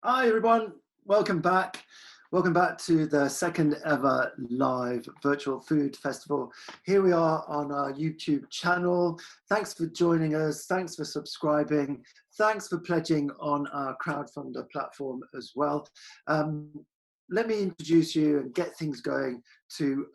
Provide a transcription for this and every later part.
Hi everyone, welcome back. Welcome back to the second ever live virtual food festival. Here we are on our YouTube channel. Thanks for joining us. Thanks for subscribing. Thanks for pledging on our crowdfunder platform as well. Let me introduce you and get things going to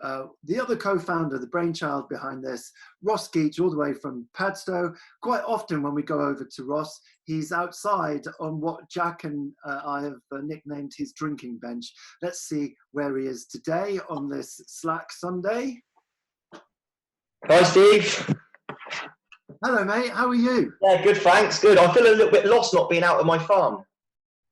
the other co-founder, the brainchild behind this, Ross Geach, all the way from Padstow. Quite often when we go over to Ross, he's outside on what Jack and I have nicknamed his drinking bench. Let's see where he is today on this Slack Sunday. Hi, Steve. Hello, mate. How are you? Yeah, good, thanks. Good. I feel a little bit lost not being out of my farm.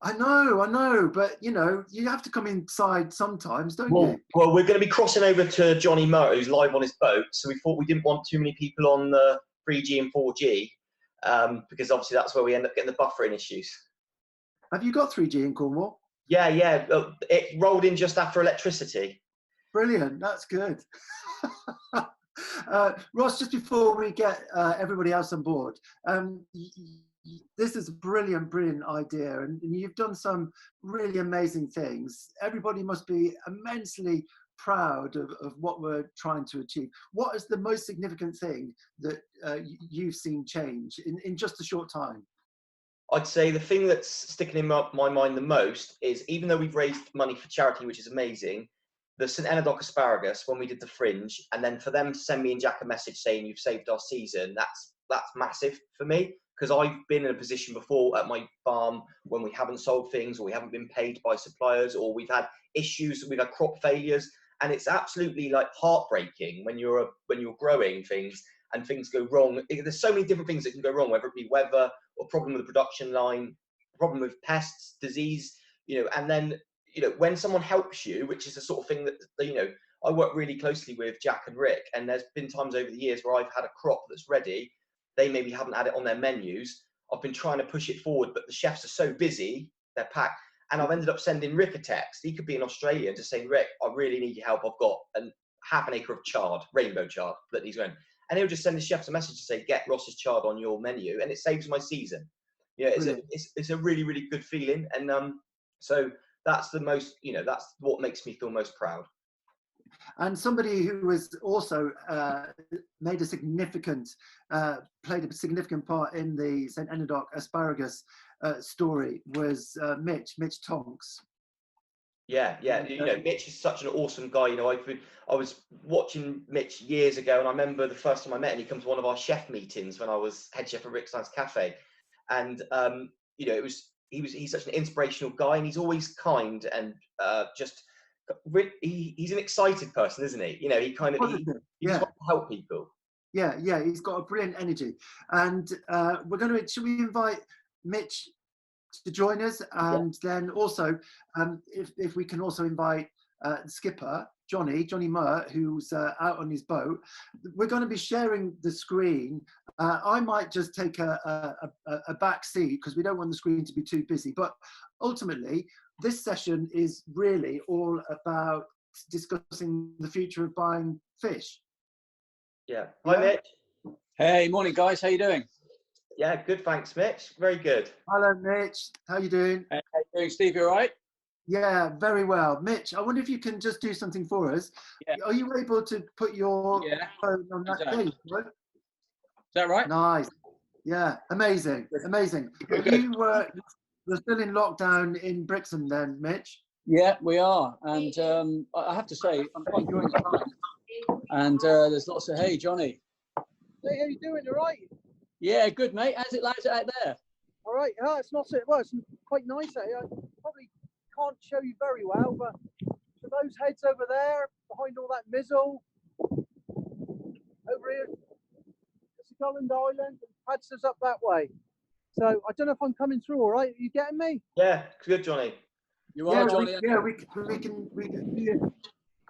I know, but you know, you have to come inside sometimes, don't you? Well, we're going to be crossing over to Johnny Murr, who's live on his boat. So we thought we didn't want too many people on the 3G and 4G because obviously that's where we end up getting the buffering issues. Have you got 3G in Cornwall? Yeah. It rolled in just after electricity. Brilliant. That's good. Ross, just before we get everybody else on board, this is a brilliant idea, and you've done some really amazing things. Everybody must be immensely proud of what we're trying to achieve. What is the most significant thing that you've seen change in just a short time? I'd say the thing that's sticking in my mind the most is, even though we've raised money for charity, which is amazing, the St Enodoc asparagus, when we did the Fringe, and then for them to send me and Jack a message saying you've saved our season, that's massive for me, because I've been in a position before at my farm when we haven't sold things, or we haven't been paid by suppliers, or we've had issues, we've had crop failures, and it's absolutely like heartbreaking when you're growing things and things go wrong. There's so many different things that can go wrong, whether it be weather or problem with the production line, problem with pests, disease, and then when someone helps you, which is the sort of thing that I work really closely with Jack and Rick, and there's been times over the years where I've had a crop that's ready, they maybe haven't had it on their menus. I've been trying to push it forward, but the chefs are so busy, they're packed. And I've ended up sending Rick a text. He could be in Australia, just saying, Rick, I really need your help. I've got half an acre of chard, rainbow chard, that he's going. And he'll just send the chefs a message to say, get Ross's chard on your menu. And it saves my season. It's a really, really good feeling. And so that's the most, that's what makes me feel most proud. And somebody who has also played a significant part in the St Enodoc asparagus story was Mitch Tonks. Yeah. Mitch is such an awesome guy. I was watching Mitch years ago, and I remember the first time I met him, he come to one of our chef meetings when I was head chef at Rick's Nice Cafe, and he's such an inspirational guy, and he's always kind and he's an excited person, isn't he? He just wants to help people. Yeah, he's got a brilliant energy, and should we invite Mitch to join us, and then also if we can also invite skipper Johnny Murr, who's out on his boat. We're going to be sharing the screen. I might just take a back seat because we don't want the screen to be too busy, but ultimately this session is really all about discussing the future of buying fish. Yeah. Hi, Mitch. Hey, morning, guys. How you doing? Yeah, good, thanks, Mitch. Very good. Hello, Mitch. How you doing? Hey, how you doing, Steve? You all right? Yeah, very well. Mitch, I wonder if you can just do something for us. Yeah. Are you able to put your phone on that thing? Right? Is that right? Nice. Yeah, amazing. Good. You're still in lockdown in Brixham then, Mitch? Yeah, we are. And I have to say, I'm quite enjoying the time. And there's lots of, hey, Johnny. Hey, how you doing? All right? Yeah, good, mate. How's it out there? All right. Oh, it's not so well. It's quite nice out here. I probably can't show you very well, but for those heads over there, behind all that mizzle, over here, it's Holland Island, and Padstow's up that way. So I don't know if I'm coming through. All right? Are you getting me? Yeah, good, Johnny. You are, Johnny. We can hear.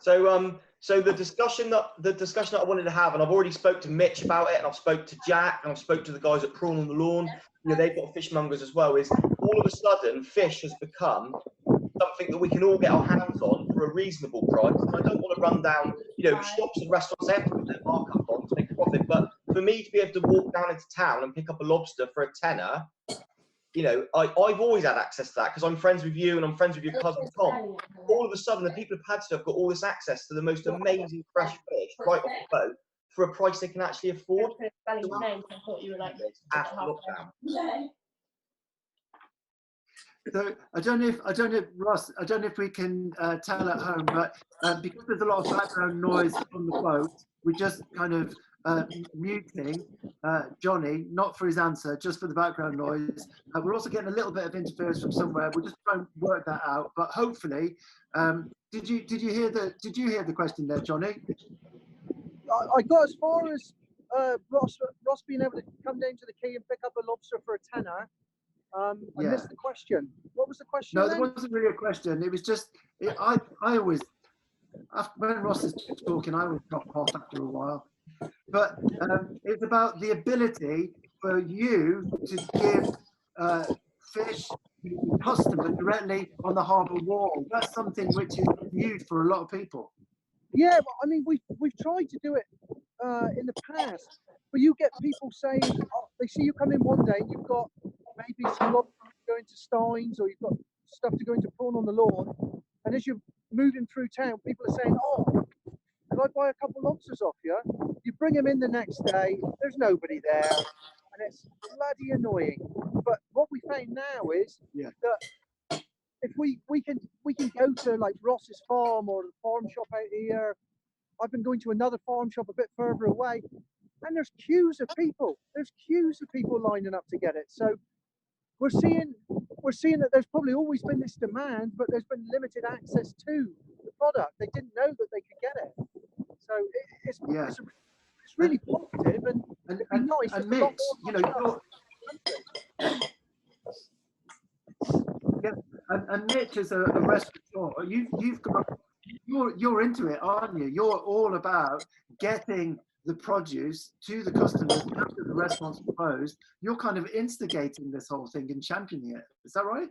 So the discussion that I wanted to have, and I've already spoke to Mitch about it, and I've spoke to Jack, and I've spoke to the guys at Prawn on the Lawn. They've got fishmongers as well. Is all of a sudden fish has become something that we can all get our hands on for a reasonable price. And I don't want to run down, shops and restaurants, they have to put their markup on to make a profit. But for me to be able to walk down into town and pick up a lobster for a tenner, you know, I've always had access to that because I'm friends with you and I'm friends with your cousin Tom. All of a sudden, the people of Padstow have got all this access to the most amazing fresh fish right off the boat for a price they can actually afford. After lockdown. So I don't know if Ross, I don't know if we can tell at home, but because there's a lot of background noise on the boat, we're just kind of muting Johnny, not for his answer, just for the background noise. We're also getting a little bit of interference from somewhere. We're just trying to work that out. But hopefully, did you hear the question there, Johnny? I got as far as Ross being able to come down to the quay and pick up a lobster for a tenner. I missed the question. What was the question? No, then? there wasn't really a question. It was just I always, when Ross is talking, I always drop off after a while. But it's about the ability for you to give fish to the customer directly on the harbour wall. That's something which is new for a lot of people. Yeah, I mean, we've tried to do it in the past, but you get people saying, oh, they see you come in one day and you've got maybe some lobster going to Steins, or you've got stuff to go into prawn on the lawn, and as you're moving through town, people are saying, oh, can I buy a couple of lobsters off you? You bring them in the next day, there's nobody there, and it's bloody annoying. But what we found now is that if we can go to like Ross's farm or the farm shop out here. I've been going to another farm shop a bit further away, and there's queues of people. There's queues of people lining up to get it. So we're seeing that there's probably always been this demand, but there's been limited access to the product. They didn't know that they could get it. So it's really positive, and it'd be nice. And Mitch, you know, and Mitch is a restaurateur. You've got. You're into it, aren't you? You're all about getting the produce to the customers after the restaurant's closed. You're kind of instigating this whole thing and championing it. Is that right?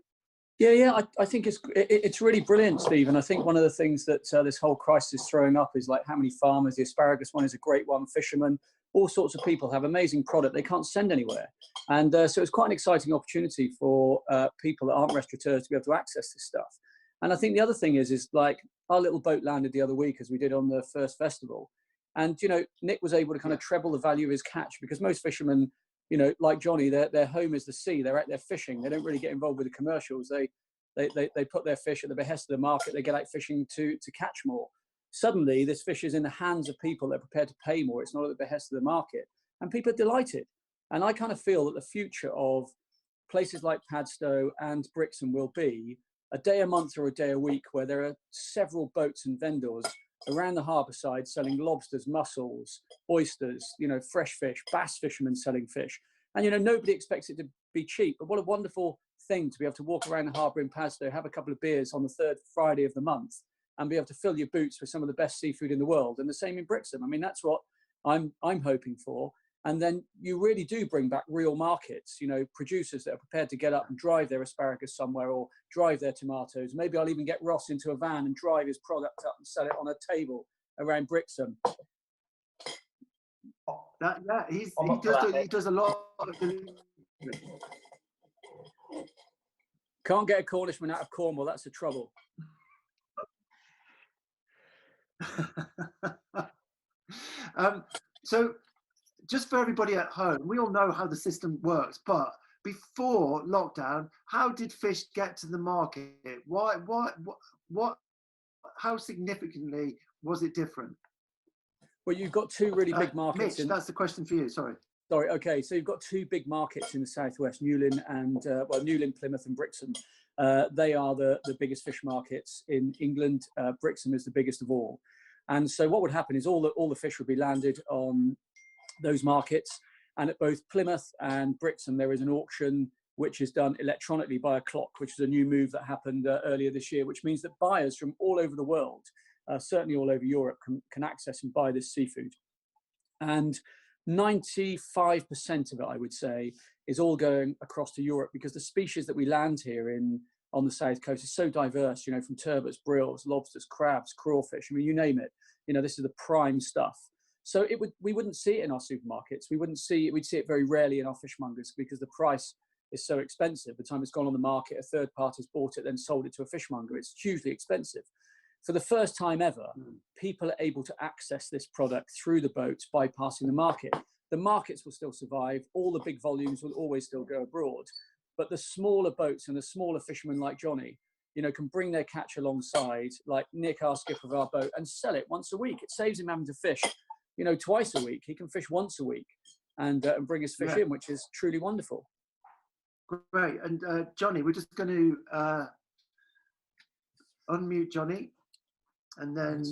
Yeah. I think it's really brilliant, Steve. And I think one of the things that this whole crisis is throwing up is like how many farmers. The asparagus one is a great one. Fishermen, all sorts of people have amazing product they can't send anywhere, and so it's quite an exciting opportunity for people that aren't restaurateurs to be able to access this stuff. And I think the other thing is like our little boat landed the other week as we did on the first festival. And, you know, Nick was able to kind of treble the value of his catch, because most fishermen, you know, like Johnny, their home is the sea. They're out there fishing. They don't really get involved with the commercials. They put their fish at the behest of the market. They get out fishing to catch more. Suddenly, this fish is in the hands of people that are prepared to pay more. It's not at the behest of the market. And people are delighted. And I kind of feel that the future of places like Padstow and Brixham will be a day a month or a day a week where there are several boats and vendors around the harbour side selling lobsters, mussels, oysters, you know, fresh fish, bass fishermen selling fish. And, you know, nobody expects it to be cheap, but what a wonderful thing to be able to walk around the harbour in Padstow, have a couple of beers on the third Friday of the month and be able to fill your boots with some of the best seafood in the world. And the same in Brixham. I mean, that's what I'm hoping for. And then you really do bring back real markets, you know, producers that are prepared to get up and drive their asparagus somewhere or drive their tomatoes. Maybe I'll even get Ross into a van and drive his product up and sell it on a table around Brixham. He does a lot of Can't get a Cornishman out of Cornwall, that's the trouble. So just for everybody at home, we all know how the system works, but before lockdown, how did fish get to the market? How significantly was it different? Well, you've got two really big markets. Mitch, that's the question for you, sorry. Sorry, okay, so you've got two big markets in the southwest, Newlyn and, Newlyn, Plymouth and Brixham. They are the biggest fish markets in England. Brixham is the biggest of all. And so what would happen is all the fish would be landed on those markets, and at both Plymouth and Brixham there is an auction which is done electronically by a clock, which is a new move that happened earlier this year, which means that buyers from all over the world, certainly all over Europe, can access and buy this seafood. And 95% of it, I would say, is all going across to Europe, because the species that we land here on the south coast is so diverse, you know, from turbots, brills, lobsters, crabs, crawfish, I mean, you name it. You know, this is the prime stuff. So we wouldn't see it in our supermarkets. We'd see it very rarely in our fishmongers, because the price is so expensive. By the time it's gone on the market, a third party's bought it, then sold it to a fishmonger. It's hugely expensive. For the first time ever, people are able to access this product through the boats, bypassing the market. The markets will still survive. All the big volumes will always still go abroad. But the smaller boats and the smaller fishermen like Johnny, you know, can bring their catch alongside, like Nick, our skipper of our boat, and sell it once a week. It saves him having to fish, you know, twice a week. He can fish once a week and bring his fish in, which is truly wonderful. Great. And Johnny, we're just going to unmute Johnny, and then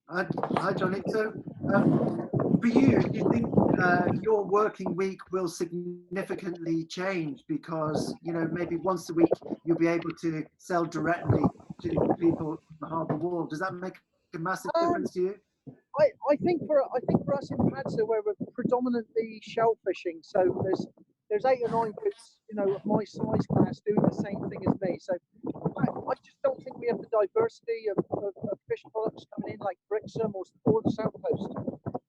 hi Johnny. So for you, do you think your working week will significantly change because, you know, maybe once a week you'll be able to sell directly to people on the harbour wall? Does that make a massive difference to you? I think for us in Padstow, where we're predominantly shell fishing, so there's 8 or 9 boats, you know, of my size class doing the same thing as me. So I just don't think we have the diversity of fish products coming in like Brixham or the South Coast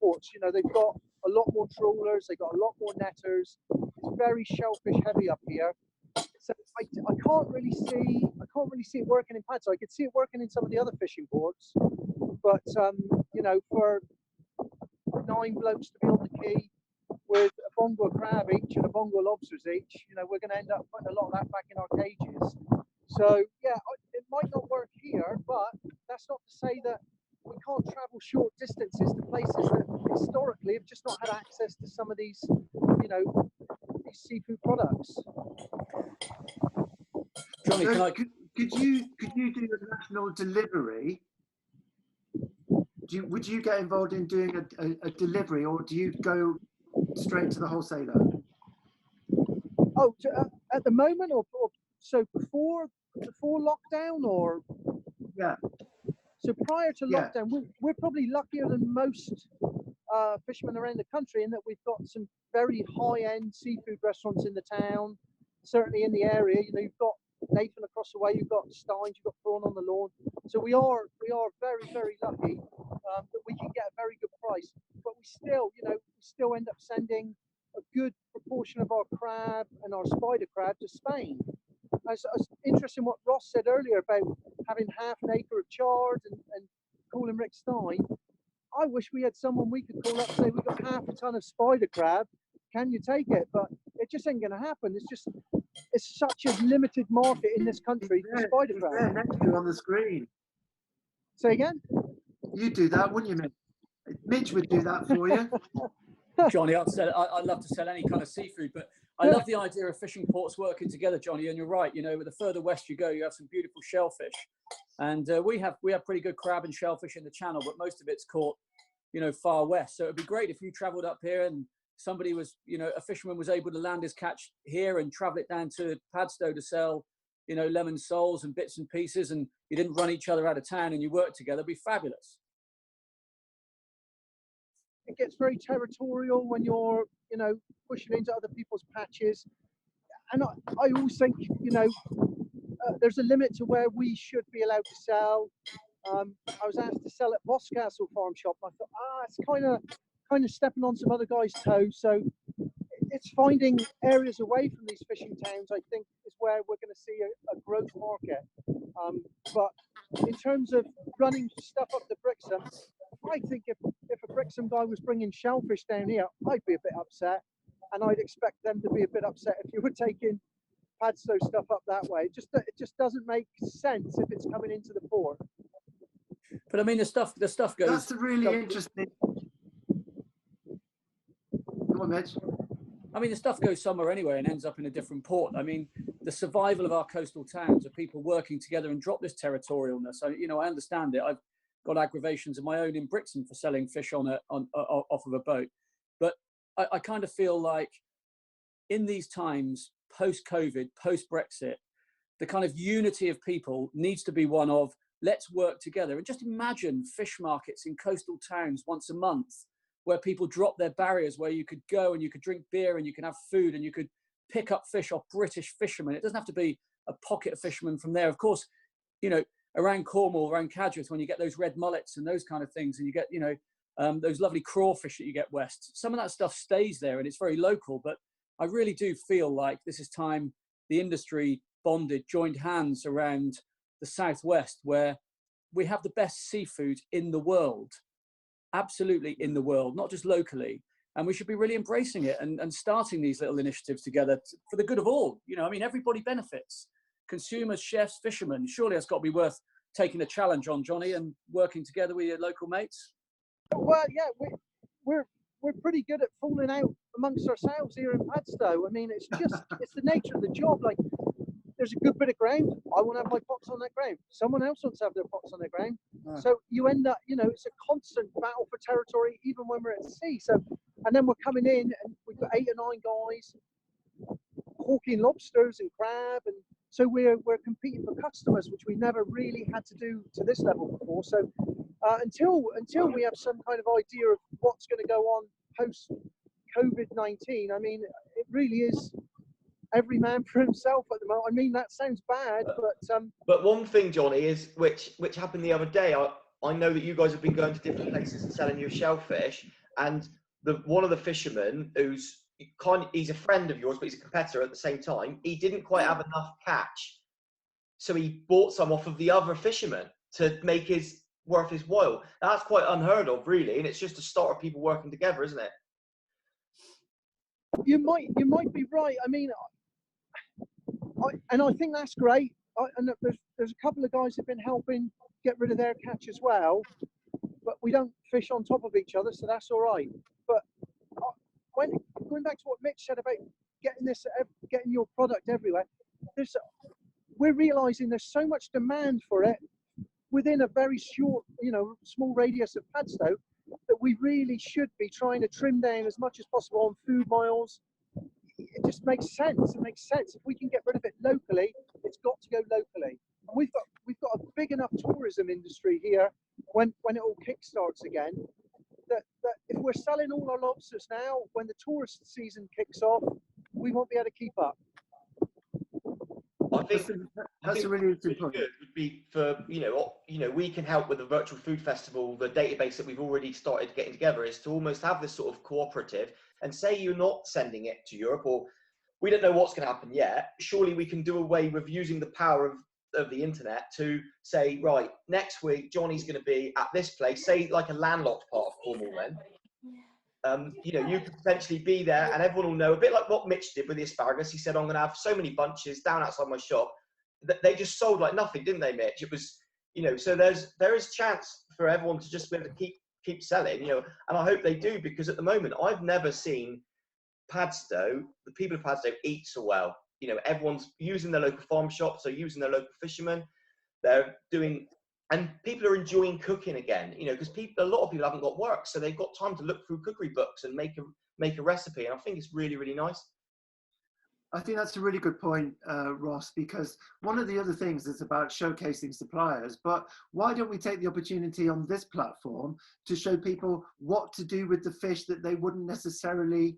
ports. You know, they've got a lot more trawlers, they've got a lot more netters. It's very shellfish heavy up here. So I can't really see it working in Padstow. I could see it working in some of the other fishing ports, but you know, for 9 blokes to be on the quay with a bongo crab each and a bongo lobsters each, you know, we're going to end up putting a lot of that back in our cages. So yeah, it might not work here, but that's not to say that we can't travel short distances to places that historically have just not had access to some of these, you know, these seafood products. Johnny, so could you do a national delivery? Would you get involved in doing a delivery, or do you go straight to the wholesaler? Oh, at the moment, or so before lockdown, or yeah. So prior to lockdown, we're probably luckier than most fishermen around the country in that we've got some very high-end seafood restaurants in the town, certainly in the area. You know, you've got Nathan across the way, you've got Steins, you've got Prawn on the Lawn. So we are very, very lucky that we can get a very good price. But we still end up sending a good proportion of our crab and our spider crab to Spain. It's interesting what Ross said earlier about having half an acre of chard and calling Rick Stein. I wish we had someone we could call up and say, we've got half a ton of spider crab, can you take it? But it just ain't going to happen. It's such a limited market in this country for spider crab. There next to you on the screen. Say again? You'd do that, wouldn't you, Mitch? Mitch would do that for you. Johnny, I'd love to sell any kind of seafood, but I love the idea of fishing ports working together, Johnny. And you're right. You know, the further west you go, you have some beautiful shellfish, and we have pretty good crab and shellfish in the channel, but most of it's caught, you know, far west. So it'd be great if you travelled up here and somebody was, you know, a fisherman was able to land his catch here and travel it down to Padstow to sell, you know, lemon soles and bits and pieces, and you didn't run each other out of town and you worked together. It'd be fabulous. It gets very territorial when you're, you know, pushing into other people's patches. And I always think, you know, there's a limit to where we should be allowed to sell. I was asked to sell at Boscastle Farm Shop. And I thought, it's kind of stepping on some other guys' toes. So it's finding areas away from these fishing towns, I think, is where we're going to see a growth market. But in terms of running stuff up the Brixham, I think if a Brixham guy was bringing shellfish down here, I'd be a bit upset, and I'd expect them to be a bit upset if you were taking Padstow stuff up that way. It just doesn't make sense if it's coming into the port. But I mean, the stuff goes. That's really interesting. Go on, Mitch. I mean, the stuff goes somewhere anyway and ends up in a different port. I mean, the survival of our coastal towns are people working together and drop this territorialness. I understand it. I've got aggravations of my own in Brixham for selling fish off of a boat. But I kind of feel like in these times, post-COVID, post-Brexit, the kind of unity of people needs to be one of, let's work together. And just imagine fish markets in coastal towns once a month, where people drop their barriers, where you could go and you could drink beer and you can have food and you could pick up fish off British fishermen. It doesn't have to be a pocket of fishermen from there. Of course, you know, around Cornwall, around Cadgwith, when you get those red mullets and those kind of things, and you get, you know, those lovely crawfish that you get west, some of that stuff stays there and it's very local. But I really do feel like this is time the industry bonded, joined hands around the Southwest, where we have the best seafood in the world, absolutely in the world, not just locally. And we should be really embracing it and starting these little initiatives together for the good of all. You know, I mean, everybody benefits. Consumers, chefs, fishermen. Surely it's got to be worth taking a challenge on, Johnny, and working together with your local mates. Well, yeah, we're pretty good at falling out amongst ourselves here in Padstow. I mean, it's the nature of the job. Like, there's a good bit of ground. I want to have my pots on that ground. Someone else wants to have their pots on their ground. Right. So you end up, you know, it's a constant battle for territory, even when we're at sea. So, and then we're coming in, and we've got 8 or 9 guys hawking lobsters and crab, and so we're competing for customers, which we never really had to do to this level before. So until we have some kind of idea of what's going to go on post COVID-19, I mean, it really is every man for himself at the moment. I mean, that sounds bad, but one thing, Johnny, is which happened the other day. I know that you guys have been going to different places and selling your shellfish, and one of the fishermen he's a friend of yours, but he's a competitor at the same time. He didn't quite have enough catch, so he bought some off of the other fisherman to make his worth his while. Now, that's quite unheard of, really, and it's just the start of people working together, isn't it? You might be right. I mean, I think that's great. And there's a couple of guys who've been helping get rid of their catch as well, but we don't fish on top of each other, so that's all right. But going back to what Mitch said about getting your product everywhere, we're realizing there's so much demand for it within a very short, you know, small radius of Padstow, that we really should be trying to trim down as much as possible on food miles. It just makes sense. It makes sense. If we can get rid of it locally, it's got to go locally. And we've got a big enough tourism industry here when it all kickstarts again, that if we're selling all our lobsters now, when the tourist season kicks off, we won't be able to keep up. I think that's a really good point. Good would be for you know we can help with the virtual food festival. The database that we've already started getting together is to almost have this sort of cooperative, and say you're not sending it to Europe, or we don't know what's going to happen yet. Surely we can do away with using the power of the internet to say, right, next week Johnny's going to be at this place, say like a landlocked part of Cornwall then. You know, you could potentially be there and everyone will know, a bit like what Mitch did with the asparagus. He said, I'm going to have so many bunches down outside my shop. They just sold like nothing, didn't they, Mitch? It was, you know, so there is chance for everyone to just be able to keep selling, you know, and I hope they do, because at the moment I've never seen Padstow, the people of Padstow, eat so well. You know, everyone's using their local farm shops, they're using their local fishermen, they're doing, and people are enjoying cooking again, you know, because a lot of people haven't got work, so they've got time to look through cookery books and make a recipe, and I think it's really, really nice. I think that's a really good point, Ross, because one of the other things is about showcasing suppliers, but why don't we take the opportunity on this platform to show people what to do with the fish that they wouldn't necessarily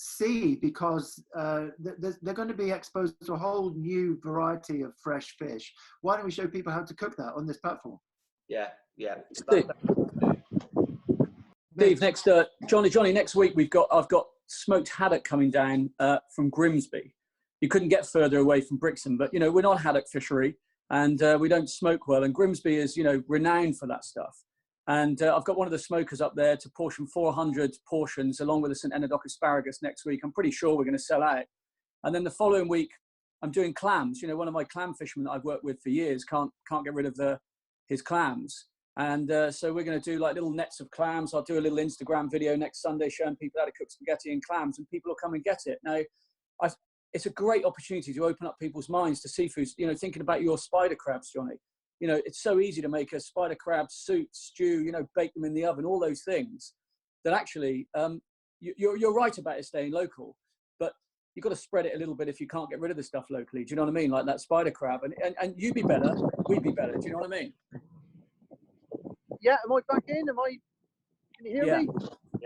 see, because they're going to be exposed to a whole new variety of fresh fish. Why don't we show people how to cook that on this platform? Yeah. Steve, next Johnny, next week I've got smoked haddock coming down from Grimsby. You couldn't get further away from Brixham, but you know, we're not a haddock fishery, and we don't smoke well, and Grimsby is, you know, renowned for that stuff. And I've got one of the smokers up there to portion 400 portions along with the St. Enodoc asparagus next week. I'm pretty sure we're going to sell out. And then the following week, I'm doing clams. You know, one of my clam fishermen that I've worked with for years can't get rid of his clams. And so we're going to do like little nets of clams. I'll do a little Instagram video next Sunday showing people how to cook spaghetti and clams, and people will come and get it. Now, it's a great opportunity to open up people's minds to seafood. You know, thinking about your spider crabs, Johnny. You know, it's so easy to make a spider crab soup, stew, you know, bake them in the oven, all those things that actually, you're right about it staying local, but you've got to spread it a little bit if you can't get rid of the stuff locally. Do you know what I mean? Like that spider crab, and you be better, we be better. Do you know what I mean? Yeah, am I back in? Can you hear me?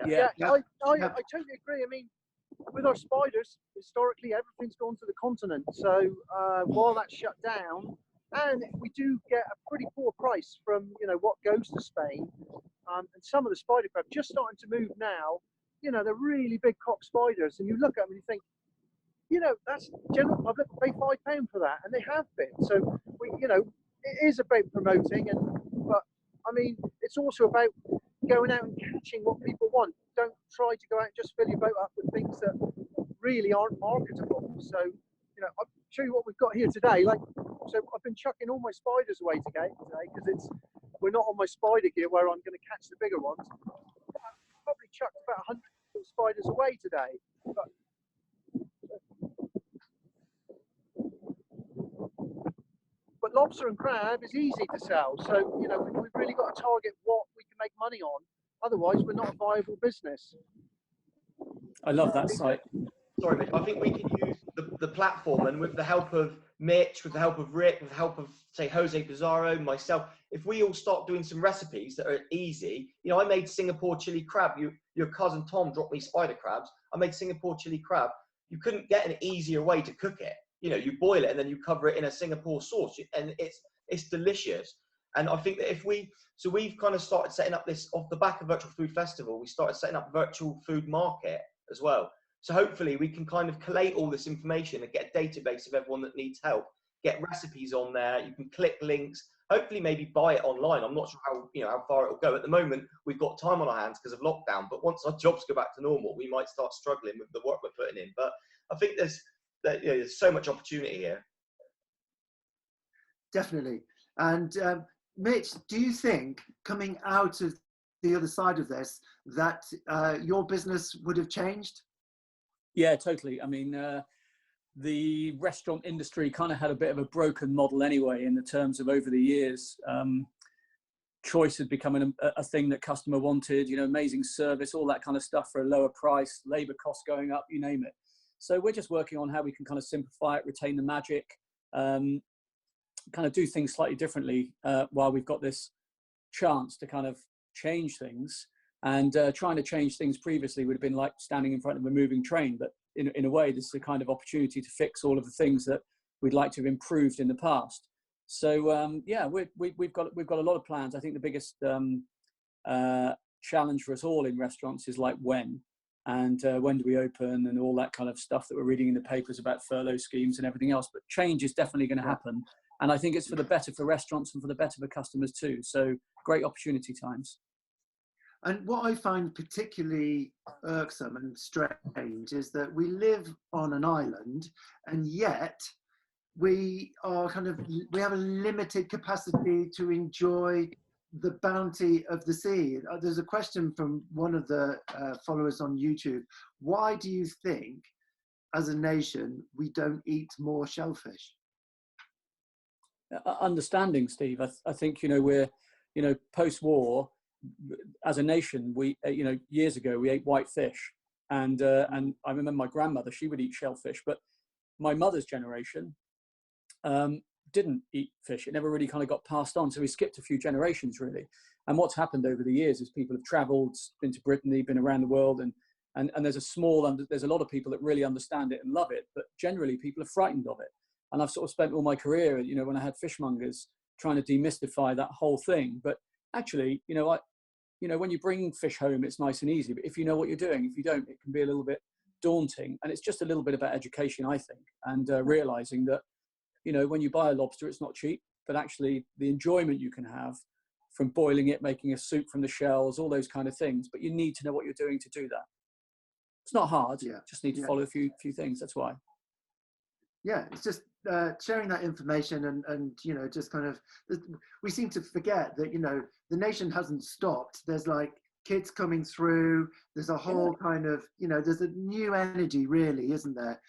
Yeah. I totally agree. I mean, with our spiders, historically, everything's gone to the continent. So while that's shut down, and we do get a pretty poor price from, you know, what goes to Spain, and some of the spider crab just starting to move now. You know, they're really big cock spiders, and you look at them and you think, you know, that's general public pay £5 for that, and they have been. So we, you know, it is about promoting, but I mean, it's also about going out and catching what people want. Don't try to go out and just fill your boat up with things that really aren't marketable. So, you know, I'll show you what we've got here today. Like, so I've been chucking all my spiders away today because we're not on my spider gear where I'm going to catch the bigger ones. I've probably chucked about 100 little spiders away today. But lobster and crab is easy to sell. So, you know, we've really got to target what we can make money on. Otherwise, we're not a viable business. I love that site. Sorry, Mitch. I think we can use the platform, and with the help of Mitch, with the help of Rick, with the help of, say, Jose Pizarro, myself, if we all start doing some recipes that are easy, you know, I made Singapore chili crab. Your cousin Tom dropped me spider crabs. I made Singapore chili crab. You couldn't get an easier way to cook it. You know, you boil it and then you cover it in a Singapore sauce, and it's delicious. And I think that we've kind of started setting up this off the back of Virtual Food Festival. We started setting up virtual food market as well. So hopefully we can kind of collate all this information and get a database of everyone that needs help, get recipes on there. You can click links, hopefully maybe buy it online. I'm not sure how far it'll go. At the moment, we've got time on our hands because of lockdown, but once our jobs go back to normal, we might start struggling with the work we're putting in. But I think there's so much opportunity here. Definitely. And Mitch, do you think coming out of the other side of this that your business would have changed? Yeah, totally. I mean, the restaurant industry kind of had a bit of a broken model anyway, in the terms of over the years. Choice had become a thing that customer wanted, you know, amazing service, all that kind of stuff for a lower price, labor costs going up, you name it. So we're just working on how we can kind of simplify it, retain the magic, kind of do things slightly differently while we've got this chance to kind of change things. And trying to change things previously would have been like standing in front of a moving train. But in a way, this is a kind of opportunity to fix all of the things that we'd like to have improved in the past. So yeah, we've got a lot of plans. I think the biggest challenge for us all in restaurants is like when do we open and all that kind of stuff that we're reading in the papers about furlough schemes and everything else. But change is definitely going to happen. And I think it's for the better for restaurants and for the better for customers too. So great opportunity times. And what I find particularly irksome and strange is that we live on an island, and yet we have a limited capacity to enjoy the bounty of the sea. There's a question from one of the followers on YouTube. Why do you think, as a nation, we don't eat more shellfish? Understanding, Steve. I think, you know, we're, you know, post-war, as a nation, we, you know, years ago we ate white fish, and I remember my grandmother, she would eat shellfish, but my mother's generation didn't eat fish. It never really kind of got passed on, so we skipped a few generations really. And what's happened over the years is people have travelled, been to Brittany, been around the world, and there's a lot of people that really understand it and love it, but generally people are frightened of it. And I've sort of spent all my career, you know, when I had fishmongers, trying to demystify that whole thing. But actually, you know, when you bring fish home, it's nice and easy. But if you know what you're doing, if you don't, it can be a little bit daunting. And it's just a little bit about education, I think, and realizing that, you know, when you buy a lobster, it's not cheap, but actually the enjoyment you can have from boiling it, making a soup from the shells, all those kind of things. But you need to know what you're doing to do that. It's not hard. Yeah. Just need to follow a few things. That's why. Yeah, it's just sharing that information and you know, just kind of, we seem to forget that, you know, the nation hasn't stopped. There's like kids coming through. There's a whole kind of, you know, there's a new energy really, isn't there,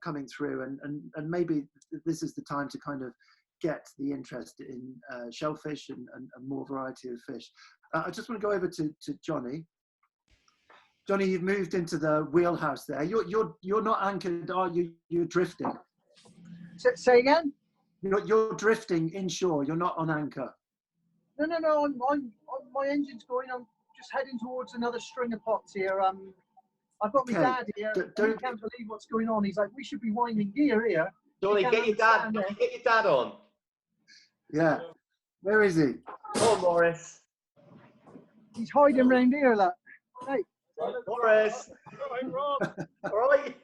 coming through, and maybe this is the time to kind of get the interest in shellfish and more variety of fish. I just want to go over to Johnny. Johnny, you've moved into the wheelhouse there. You're not anchored, are you? You're drifting. Say again? You're drifting inshore. You're not on anchor. No. I'm my engine's going. I'm just heading towards another string of pots here. I've got my dad here. He can't believe what's going on. He's like, we should be winding gear here. Johnny, get your dad on. Yeah. Where is he? Oh, Morris. He's hiding round here, look. Hey. Morris. All right, Rob. All right.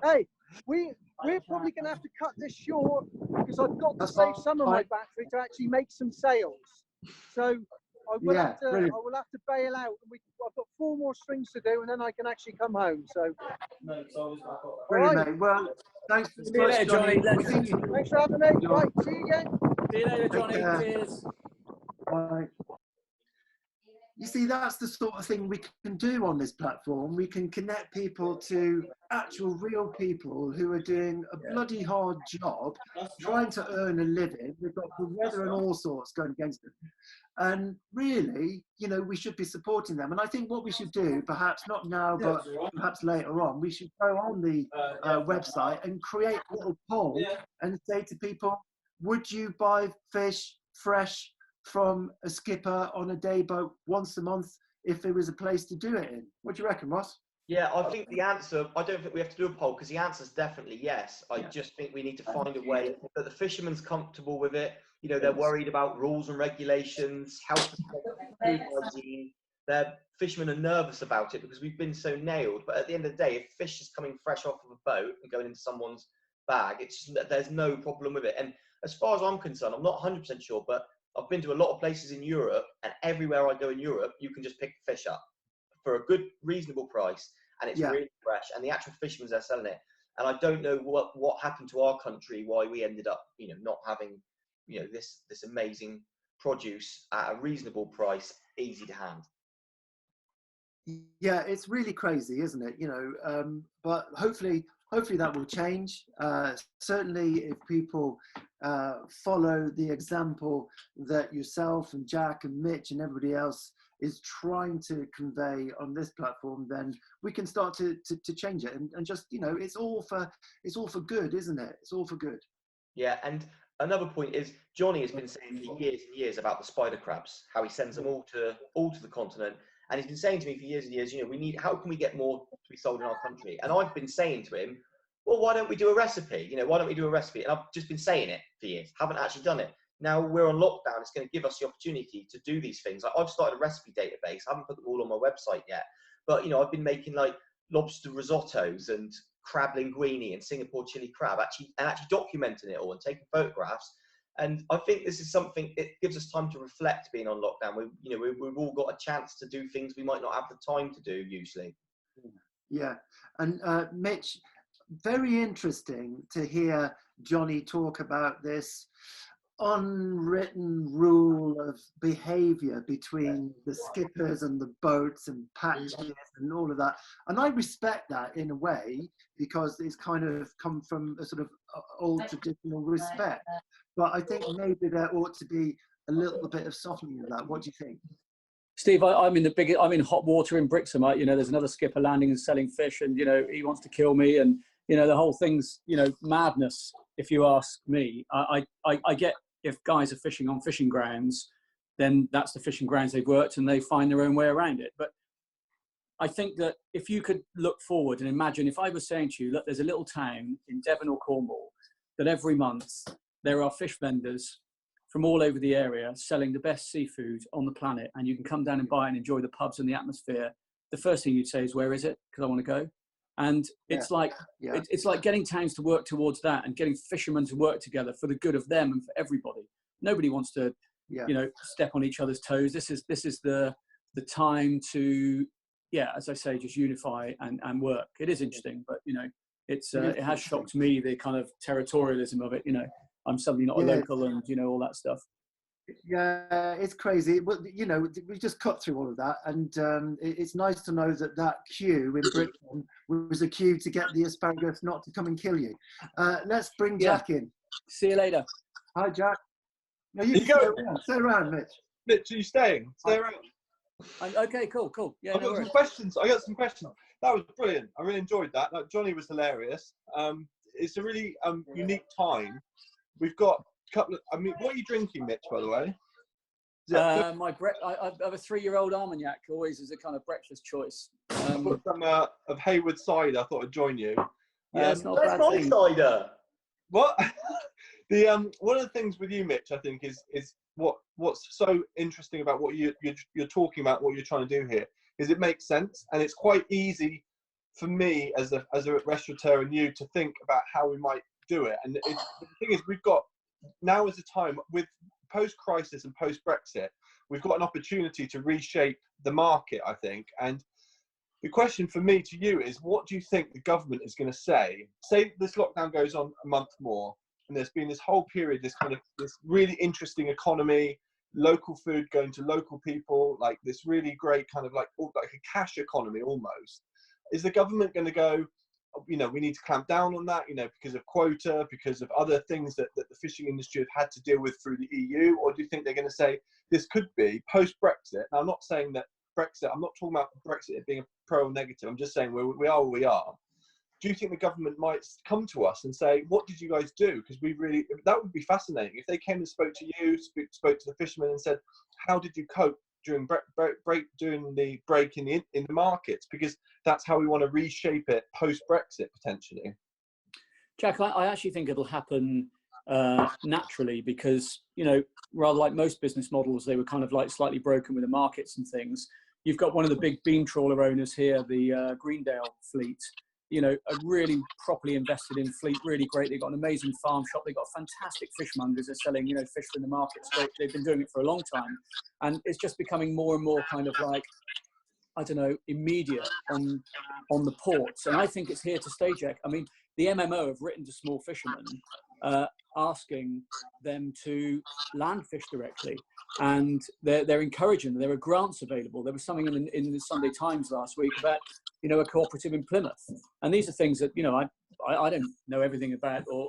Hey, we're probably going to have to cut this short because I've got to That's save some of my fine. battery to actually make some sales. So I will, Yeah, brilliant. I will have to bail out. I've got 4 more strings to do, and then I can actually come home. So, all Brilliant, right. mate. Well, thanks See you very much, later, Johnny. Johnny. Thanks for having me. Right, see you again. See you later, Take Johnny. care. Cheers. Bye. You see, that's the sort of thing we can do on this platform. We can connect people to actual real people who are doing a bloody hard job, trying to earn a living. We've got the weather and all sorts going against them. And really, you know, we should be supporting them. And I think what we should do, perhaps not now, but perhaps later on, we should go on the website and create a little poll and say to people, would you buy fish fresh from a skipper on a day boat once a month if there was a place to do it in? What do you reckon, Ross? Yeah, I think the answer, I don't think we have to do a poll because the answer is definitely yes. I just think we need to find a way that the fisherman's comfortable with it. You know, they're worried about rules and regulations, health and food hygiene. Their fishermen are nervous about it because we've been so nailed. But at the end of the day, if fish is coming fresh off of a boat and going into someone's bag, it's just, there's no problem with it. And as far as I'm concerned, I'm not 100% sure, but I've been to a lot of places in Europe, and everywhere I go in Europe, you can just pick fish up for a good, reasonable price, and it's really fresh. And the actual fishermen are selling it. And I don't know what happened to our country, why we ended up, you know, not having, you know, this amazing produce at a reasonable price, easy to hand. Yeah, it's really crazy, isn't it? You know, but hopefully that will change. Certainly, if people follow the example that yourself and Jack and Mitch and everybody else is trying to convey on this platform, then we can start to change it. And just, you know, it's all for good, isn't it? It's all for good. Yeah, and another point is Johnny has been saying for years and years about the spider crabs, how he sends them all to the continent. And he's been saying to me for years and years, you know, how can we get more to be sold in our country? And I've been saying to him, well, why don't we do a recipe? You know, why don't we do a recipe? And I've just been saying it for years, haven't actually done it. Now we're on lockdown, it's going to give us the opportunity to do these things. I've started a recipe database. I haven't put them all on my website yet, but, you know, I've been making like lobster risottos and crab linguine and Singapore chili crab, actually documenting it all and taking photographs. And I think this is something, it gives us time to reflect being on lockdown. We've all got a chance to do things we might not have the time to do usually. Yeah. And Mitch, very interesting to hear Johnny talk about this unwritten rule of behavior between the skippers and the boats and patches and all of that. And I respect that in a way, because it's kind of come from a sort of old traditional respect. But I think maybe there ought to be a little bit of softening of that. What do you think? Steve, I'm in hot water in Brixham. You know, there's another skipper landing and selling fish, and, you know, he wants to kill me, and, you know, the whole thing's, you know, madness, if you ask me. I get, if guys are fishing on fishing grounds, then that's the fishing grounds they've worked and they find their own way around it. But I think that if you could look forward and imagine, if I was saying to you, look, there's a little town in Devon or Cornwall that every month there are fish vendors from all over the area selling the best seafood on the planet, and you can come down and buy and enjoy the pubs and the atmosphere, the first thing you'd say is, where is it? Because I want to go. And it's it's like getting towns to work towards that, and getting fishermen to work together for the good of them and for everybody. Nobody wants to, you know, step on each other's toes. This is the time to, as I say, just unify and work. It is interesting, but, you know, it has shocked me, the kind of territorialism of it. You know, I'm suddenly not a local, and, you know, all that stuff. Yeah, it's crazy. But, you know, we just cut through all of that, and it's nice to know that queue in Britain was a queue to get the asparagus not to come and kill you. Let's bring Jack in. See you later. Hi, Jack. No, you can stay around, Mitch. Mitch, are you staying? Stay around. Okay, cool. Yeah, I've got some questions. I got some questions. That was brilliant. I really enjoyed that. Like, Johnny was hilarious. It's a really unique time. We've got a couple of. I mean, what are you drinking, Mitch? By the way. I have a 3-year-old Armagnac, always as a kind of breakfast choice. I've got some of Hayward cider. I thought I'd join you. Yeah, it's not that's my cider. What? The one of the things with you, Mitch, I think is what's so interesting about what you're talking about, what you're trying to do here, is it makes sense, and it's quite easy for me as a restaurateur and you to think about how we might do it. And the thing is, we've got now is the time with post-crisis and post-Brexit, we've got an opportunity to reshape the market, I think. And the question for me to you is, what do you think the government is going to say? Say this lockdown goes on a month more, and there's been this whole period, this really interesting economy, local food going to local people, like this really great kind of like a cash economy almost. Is the government going to go, we need to clamp down on that, because of quota, because of other things that the fishing industry have had to deal with through the EU? Or do you think they're going to say this could be post-Brexit? Now, I'm not saying that Brexit, I'm not talking about Brexit being a pro or negative. I'm just saying we are where we are. Do you think the government might come to us and say, what did you guys do? Because that would be fascinating. If they came and spoke to you, spoke to the fishermen and said, how did you cope during during the break in the markets? Because that's how we want to reshape it post-Brexit, potentially. Jack, I actually think it'll happen naturally because, rather like most business models, they were kind of like slightly broken with the markets and things. You've got one of the big bean trawler owners here, the Greendale fleet, are really properly invested in fleet, really great. They've got an amazing farm shop. They've got fantastic fishmongers. They're selling, fish in the markets. They've been doing it for a long time. And it's just becoming more and more kind of like, I don't know, immediate on the ports. And I think it's here to stay, Jack. I mean, the MMO have written to small fishermen asking them to land fish directly. And they're encouraging them. There are grants available. There was something in the Sunday Times last week about, a cooperative in Plymouth. And these are things that, I don't know everything about or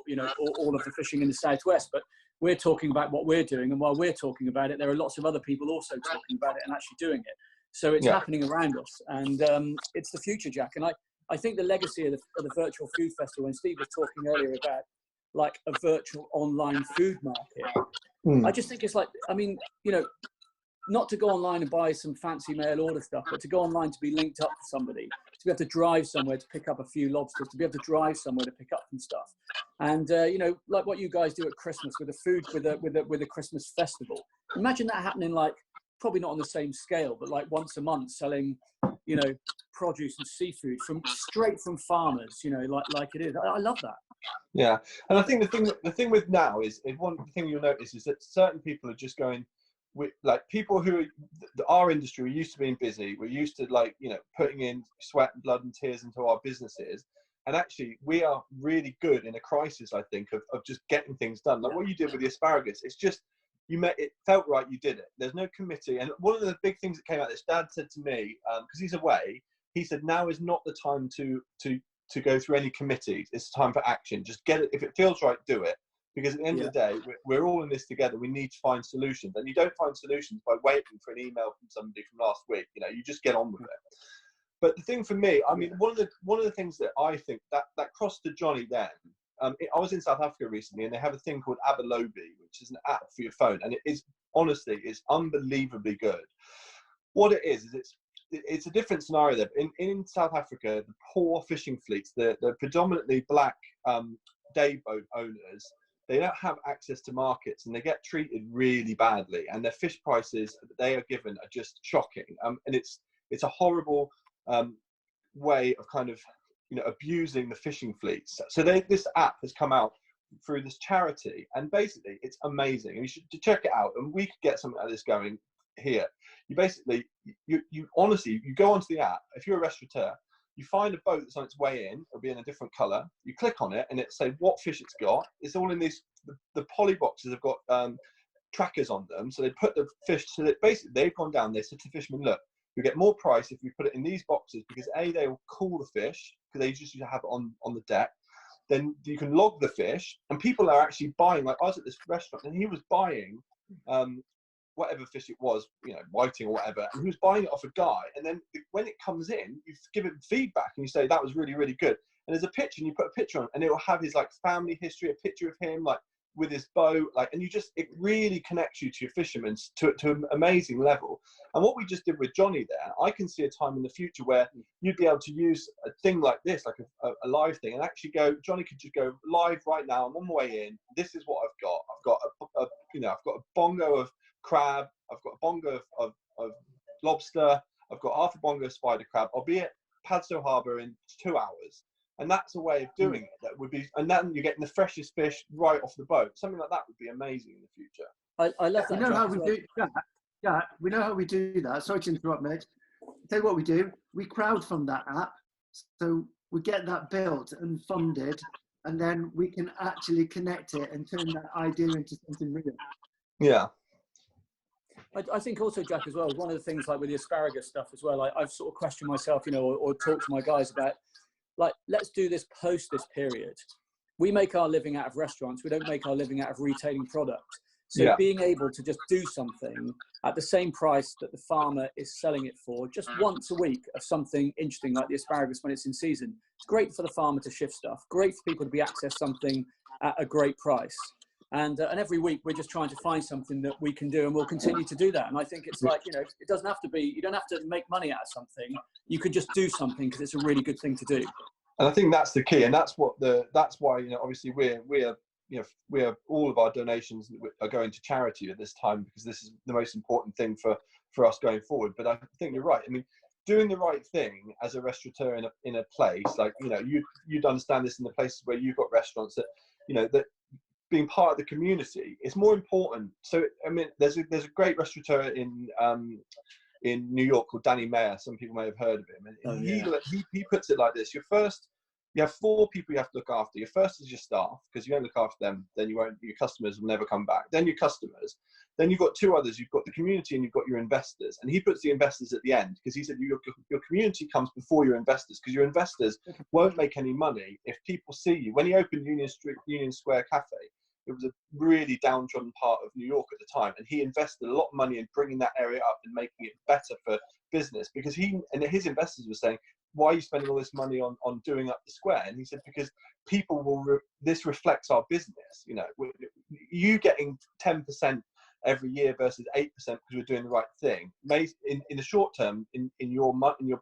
all of the fishing in the Southwest, but we're talking about what we're doing. And while we're talking about it, there are lots of other people also talking about it and actually doing it. So it's happening around us, and it's the future, Jack. And I think the legacy of the virtual food festival, and Steve was talking earlier about like a virtual online food market. I just think it's like, not to go online and buy some fancy mail order stuff, but to go online to be linked up to somebody, to be able to drive somewhere to pick up a few lobsters, to be able to drive somewhere to pick up some stuff. And, like what you guys do at Christmas with the food, with a Christmas festival. Imagine that happening, like, probably not on the same scale, but like once a month selling, produce and seafood straight from farmers, like it is. I love that. Yeah. And I think the thing with now is one thing you'll notice is that certain people are just going, like people who our industry, we used to being busy, we're used to putting in sweat and blood and tears into our businesses, and actually we are really good in a crisis, I think, of just getting things done, like what you did with the asparagus. It's just it felt right, you did it. There's no committee. And one of the big things that came out, this dad said to me, because he's away, he said now is not the time to go through any committees. It's time for action. Just get it. If it feels right, do it. Because at the end of the day, we're all in this together. We need to find solutions. And you don't find solutions by waiting for an email from somebody from last week. You just get on with it. But the thing for me, I mean, one of the things that I think that crossed to Johnny then, I was in South Africa recently, and they have a thing called Abelobi, which is an app for your phone. And it is, honestly, it's unbelievably good. What it is it's a different scenario there. In South Africa, the poor fishing fleets, the predominantly black day boat owners, they don't have access to markets, and they get treated really badly, and their fish prices that they are given are just shocking. And it's a horrible way of kind of abusing the fishing fleets. So this app has come out through this charity, and basically it's amazing, and you should check it out. And we could get something like this going here. You basically you honestly, you go onto the app. If you're a restaurateur, you find a boat that's on its way in. It'll be in a different color. You click on it, and it says what fish it's got. It's all in these. The poly boxes have got trackers on them, so they put the fish. So that basically they've gone down. They said to fishermen, look, you get more price if we put it in these boxes, because they will cool the fish, because they just used to have it on the deck. Then you can log the fish, and people are actually buying. Like I was at this restaurant, and he was buying whatever fish it was, whiting or whatever, and he was buying it off a guy. And then when it comes in, you give him feedback, and you say that was really, really good. And there's a picture, and you put a picture on, and it will have his like family history, a picture of him like with his boat, like, and it really connects you to your fishermen to an amazing level. And what we just did with Johnny there, I can see a time in the future where you'd be able to use a thing like this, like a live thing, and actually go, Johnny could just go live right now. I'm on my way in. This is what I've got. I've got a bongo of crab. I've got a bongo of lobster. I've got half a bongo of spider crab. I'll be at Padstow Harbour in 2 hours. And that's a way of doing it. That would be, and then you're getting the freshest fish right off the boat. Something like that would be amazing in the future. I love that. You know Jack, how as we well. do that? Yeah, we know how we do that. Sorry to interrupt, Mitch. Tell you what we do. We crowdfund that app. So we get that built and funded, and then we can actually connect it and turn that idea into something real. Yeah. I think also, Jack, as well, one of the things like with the asparagus stuff as well, I've sort of questioned myself, you know, or talked to my guys about, like, let's do this post this period. We make our living out of restaurants. We don't make our living out of retailing product. So Yeah. being able to just do something at the same price that the farmer is selling it for, just once a week, of something interesting like the asparagus when it's in season, it's great for the farmer to shift stuff, great for people to be access something at a great price. And every week we're just trying to find something that we can do, and we'll continue to do that. And I think it's like, you know, it doesn't have to be, you don't have to make money out of something. You could just do something because it's a really good thing to do. And I think that's the key, and that's why, you know, obviously we're all of our donations are going to charity at this time, because this is the most important thing for us going forward. But I think you're right. I mean, doing the right thing as a restaurateur in a place, like, you know, you'd understand this in the places where you've got restaurants, that, you know, that being part of the community is more important. So I mean, there's a great restaurateur in New York called Danny Mayer. Some people may have heard of him, and he puts it like this: you have 4 people you have to look after. Your first is your staff, because you don't look after them, then your customers will never come back. Then your customers. Then you've got 2 others. You've got the community and you've got your investors. And he puts the investors at the end, because he said your community comes before your investors, because your investors won't make any money if people see you. When he opened Union Square Cafe, it was a really downtrodden part of New York at the time, and he invested a lot of money in bringing that area up and making it better for business, because his investors were saying, why are you spending all this money on doing up the square? And he said, because people will, this reflects our business. You know, you getting 10% every year versus 8% because we're doing the right thing, in the short term, in your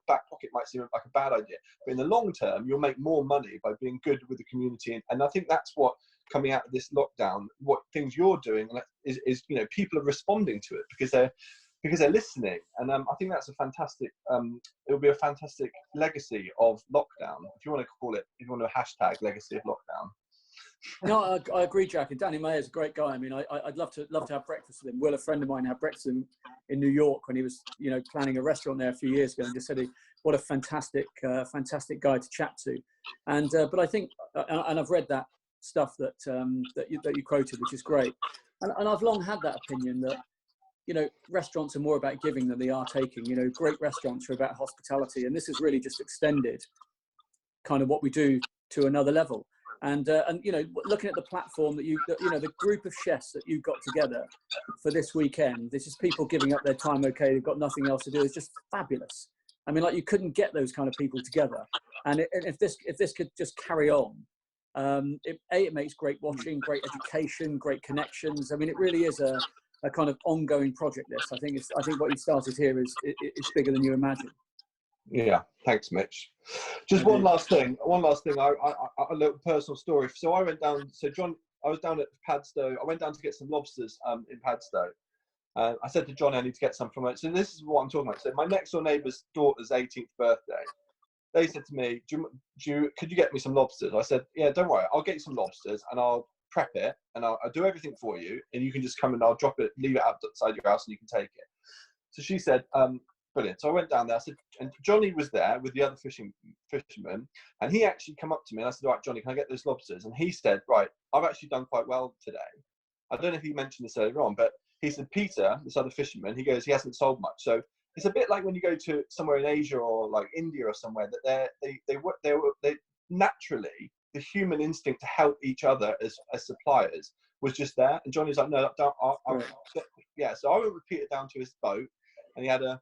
back pocket might seem like a bad idea, but in the long term, you'll make more money by being good with the community. And I think that's what, coming out of this lockdown, what things you're doing is, you know, people are responding to it because they're listening. And I think that's a fantastic, it'll be a fantastic legacy of lockdown, if you want to call it, if you want to hashtag legacy of lockdown. No, I agree, Jack. And Danny Mayer's a great guy. I mean, I'd love to have breakfast with him. Will, a friend of mine, had breakfast in New York when he was, you know, planning a restaurant there a few years ago, and just said, what a fantastic guy to chat to. And but I think, and I've read that stuff that you quoted, which is great. And I've long had that opinion that, you know, restaurants are more about giving than they are taking. You know, great restaurants are about hospitality, and this has really just extended kind of what we do to another level. And you know, looking at the platform that you know, the group of chefs that you've got together for this weekend, this is people giving up their time. Okay, they've got nothing else to do. It's just fabulous. I mean, like, you couldn't get those kind of people together. And if this could just carry on, it makes great watching, great education, great connections. I mean, it really is a kind of ongoing project. This, I think what you started here is bigger than you imagine. Yeah, thanks, Mitch. Just one last thing. A little personal story. So I went down. So John, I was down at Padstow. I went down to get some lobsters in Padstow. I said to John, I need to get some from it. So this is what I'm talking about. So my next door neighbour's daughter's 18th birthday. They said to me, could you get me some lobsters? I said, yeah, don't worry. I'll get you some lobsters and I'll prep it and I'll do everything for you. And you can just come and I'll drop it, leave it outside your house and you can take it. So she said, brilliant. So I went down there. I said, and Johnny was there with the other fishermen, and he actually come up to me and I said, all right, Johnny, can I get those lobsters? And he said, right, I've actually done quite well today. I don't know if he mentioned this earlier on, but he said, Peter, this other fisherman, he goes, he hasn't sold much. So it's a bit like when you go to somewhere in Asia or like India or somewhere, that they naturally, the human instinct to help each other as suppliers was just there. And Johnny's like, no, don't. Yeah. So I went with Peter down to his boat, and he had a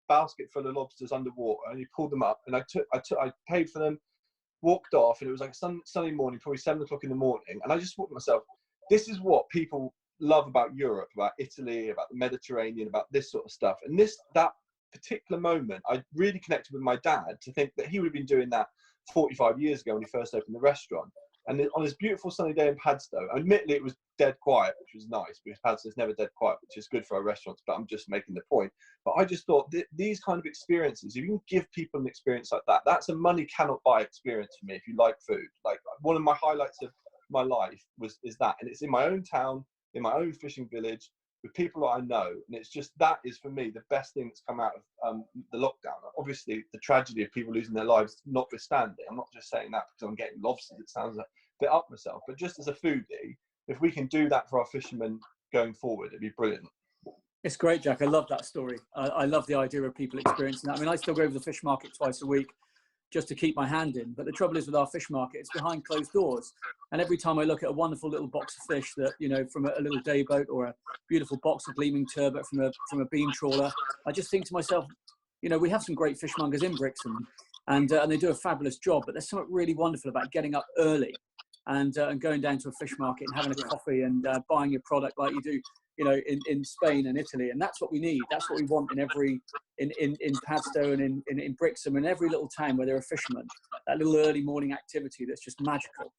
basket full of lobsters underwater, and he pulled them up, and I paid for them, walked off, and it was like a sunny morning, probably 7 o'clock in the morning, and I just thought to myself, this is what people love about Europe, about Italy, about the Mediterranean, about this sort of stuff. And that particular moment, I really connected with my dad to think that he would have been doing that 45 years ago when he first opened the restaurant. And on this beautiful sunny day in Padstow, admittedly it was dead quiet, which was nice, because Padstow never dead quiet, which is good for our restaurants. But I'm just making the point. But I just thought these kind of experiences, if you can give people an experience like that, that's a money cannot buy experience for me. If you like food, like one of my highlights of my life is that, and it's in my own town, in my own fishing village, with people that I know, and it's just, that is for me the best thing that's come out of the lockdown. Obviously, the tragedy of people losing their lives notwithstanding, I'm not just saying that because I'm getting lobsters. It sounds a bit up myself, but just as a foodie, if we can do that for our fishermen going forward, it'd be brilliant. It's great, Jack. I love that story. I love the idea of people experiencing that. I mean, I still go over the fish market twice a week just to keep my hand in. But the trouble is with our fish market, it's behind closed doors. And every time I look at a wonderful little box of fish that, you know, from a little day boat, or a beautiful box of gleaming turbot from a beam trawler, I just think to myself, you know, we have some great fishmongers in Brixham, and they do a fabulous job. But there's something really wonderful about getting up early and going down to a fish market and having a coffee and buying your product like you do, you know, in Spain and Italy. And that's what we need. That's what we want in every, in Padstow and in Brixham and every little town where there are fishermen. That little early morning activity that's just magical.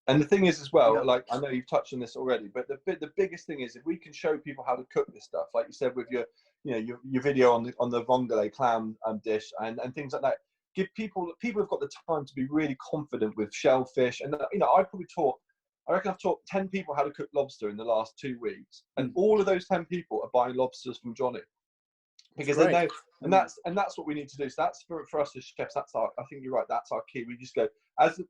And the thing is as well, like, I know you've touched on this already, but the biggest thing is if we can show people how to cook this stuff, like you said with your, you know, your video on the vongole clam dish and things like that. Give people have got the time to be really confident with shellfish. And you know, I reckon I've taught 10 people how to cook lobster in the last 2 weeks, and all of those 10 people are buying lobsters from Johnny, because they know, and that's what we need to do. So that's for us as chefs. That's our, I think you're right. That's our key. We just go,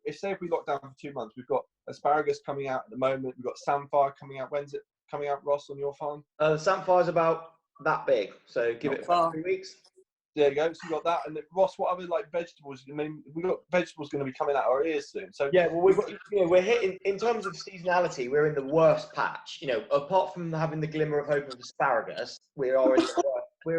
if we lock down for 2 months, we've got asparagus coming out at the moment. We've got samphire coming out. When's it coming out, Ross, on your farm? The samphire's about that big, so give it about 3 weeks. There you go. So you got that, and then, Ross, what other like vegetables? I mean, we've got vegetables going to be coming out our ears soon. So yeah, well, we're hitting, in terms of seasonality, we're in the worst patch. You know, apart from having the glimmer of hope of asparagus, we're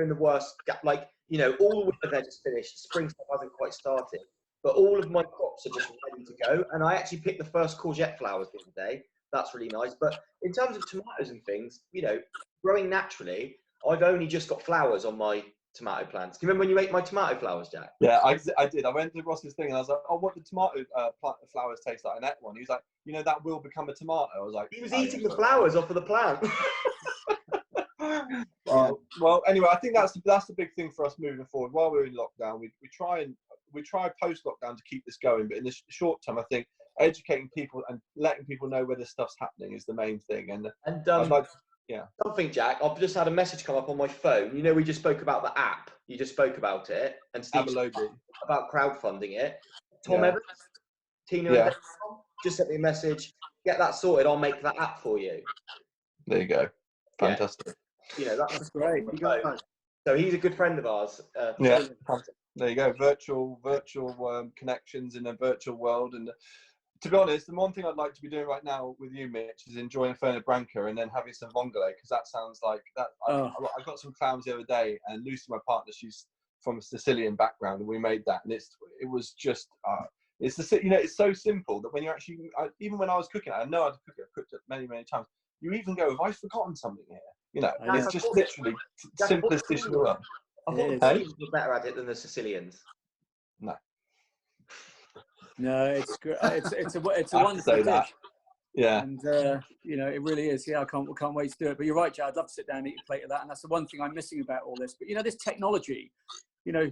in the worst. Like, you know, all the winter veg is finished. Spring stuff hasn't quite started, but all of my crops are just ready to go. And I actually picked the first courgette flowers the other day. That's really nice. But in terms of tomatoes and things, you know, growing naturally, I've only just got flowers on my tomato plants. Do you remember when you ate my tomato flowers, Jack? Yeah, I did. I went to Ross's thing and I was like, oh, what do tomato plant flowers taste like? And that one, he was like, you know, that will become a tomato. I was like, he was eating the flowers off of the plant. Well, anyway, I think that's the big thing for us moving forward. While we're in lockdown, we try post lockdown to keep this going, but in the short term, I think educating people and letting people know where this stuff's happening is the main thing. And I'd like, yeah. Something, Jack, I've just had a message come up on my phone. You know, we just spoke about the app. You just spoke about it, and Steve about crowdfunding it. Tom Evans, Tina, and just sent me a message. Get that sorted. I'll make that app for you. There you go. Fantastic. You know, that's great. So he's a good friend of ours. Yeah. There you go. Virtual connections in a virtual world. And to be honest, the one thing I'd like to be doing right now with you, Mitch, is enjoying Fernet Branca and then having some vongole, because that sounds like that. I got some clams the other day, and Lucy, my partner, she's from a Sicilian background, and we made that, and it was just you know, it's so simple that when you're actually even when I was cooking, I know how to cook it. I've cooked it many times. You even go, have I forgotten something here? You know, it's just literally simplest dish in the world. I thought the Italians were better at it than the Sicilians. No. No, it's great. It's a wonderful dish. Yeah. And you know, it really is. Yeah, I can't wait to do it. But you're right, Chad. I'd love to sit down and eat a plate of that. And that's the one thing I'm missing about all this. But you know, this technology, you know,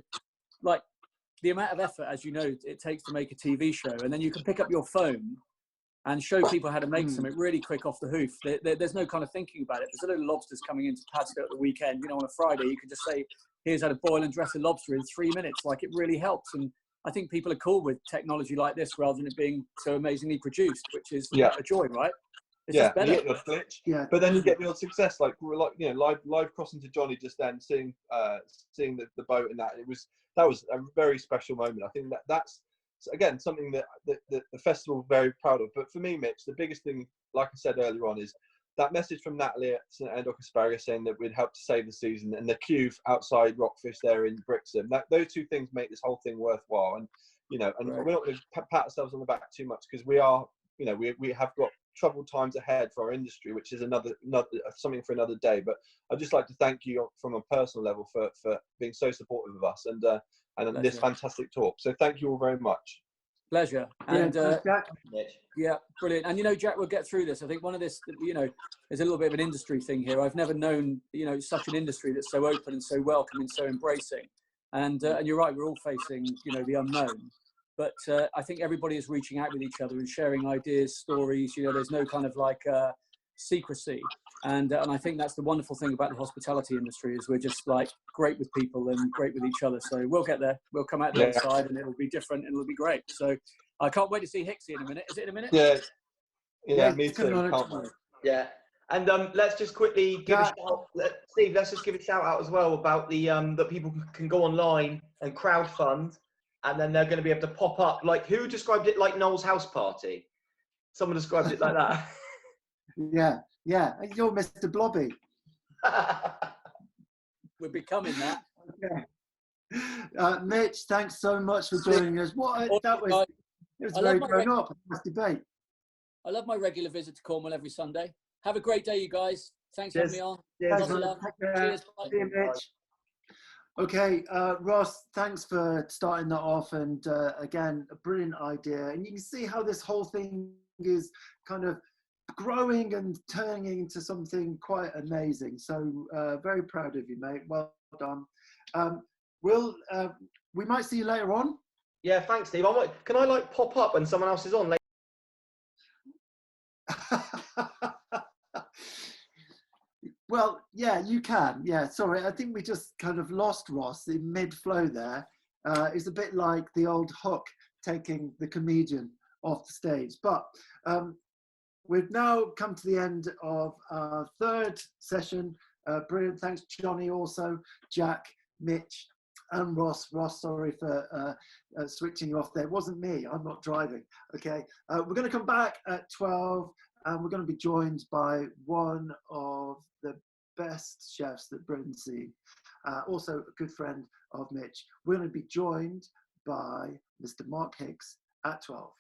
like the amount of effort, as you know, it takes to make a TV show, and then you can pick up your phone and show people how to make something really quick off the hoof. There's no kind of thinking about it. There's a little lobsters coming into Padstow at the weekend. You know, on a Friday, you can just say, here's how to boil and dress a lobster in 3 minutes. Like, it really helps. And I think people are cool with technology like this rather than it being so amazingly produced, which is a joy, right? It's just better. You get your glitch, but then you get the odd success, like you know, live crossing to Johnny just then, seeing the boat and that. That was a very special moment. I think that's again something that the festival is very proud of. But for me, Mitch, the biggest thing, like I said earlier on, is that message from Natalie at St Andoc Asparagus saying that we'd help to save the season, and the queue outside Rockfish there in Brixham. Those two things make this whole thing worthwhile. And you know, and we're not going to pat ourselves on the back too much, because we are, you know, we have got troubled times ahead for our industry, which is another something for another day. But I'd just like to thank you from a personal level for being so supportive of us and this fantastic talk. So thank you all very much. Pleasure. Brilliant. And Thanks, Jack. Mitch. yeah, brilliant. And, you know, Jack, we'll get through this. I think one of this, you know, there's a little bit of an industry thing here. I've never known, you know, such an industry that's so open and so welcoming, so embracing. And you're right, we're all facing, you know, the unknown. But I think everybody is reaching out with each other and sharing ideas, stories. You know, there's no kind of like secrecy. And I think that's the wonderful thing about the hospitality industry is we're just like great with people and great with each other. So we'll get there. We'll come out the other side and it'll be different and it'll be great. So I can't wait to see Hixie in a minute. Is it in a minute? Yeah, me it's coming too. on Can't tomorrow. wait. Yeah. And let's just quickly give a Jack. shout. Steve, let's just give a shout out as well about the that people can go online and crowdfund, and then they're going to be able to pop up. Like, who described it like Noel's house party? Someone described it like that. Yeah, yeah. You're Mr. Blobby. We're becoming that. Okay. Mitch, thanks so much for joining us. That was, it was I very love my grown up. Nice debate. I love my regular visit to Cornwall every Sunday. Have a great day, you guys. Thanks for having me on. Cheers, Lots of man. love. Take care. Cheers. Bye. See you, Mitch. Okay, Ross, thanks for starting that off. And again, a brilliant idea. And you can see how this whole thing is kind of growing and turning into something quite amazing. So very proud of you, mate. Well done. We might see you later on. Yeah, thanks, Steve. Can I like pop up when someone else is on later? Well, yeah, you can. Yeah, sorry, I think we just kind of lost Ross in mid-flow there. It's a bit like the old Hook taking the comedian off the stage. But we've now come to the end of our third session. Brilliant. Thanks, Johnny, also, Jack, Mitch, and Ross. Ross, sorry for switching you off there. It wasn't me. I'm not driving. Okay. We're going to come back at 12, and we're going to be joined by one of the best chefs that Britain's seen. Also, a good friend of Mitch. We're going to be joined by Mr. Mark Hicks at 12.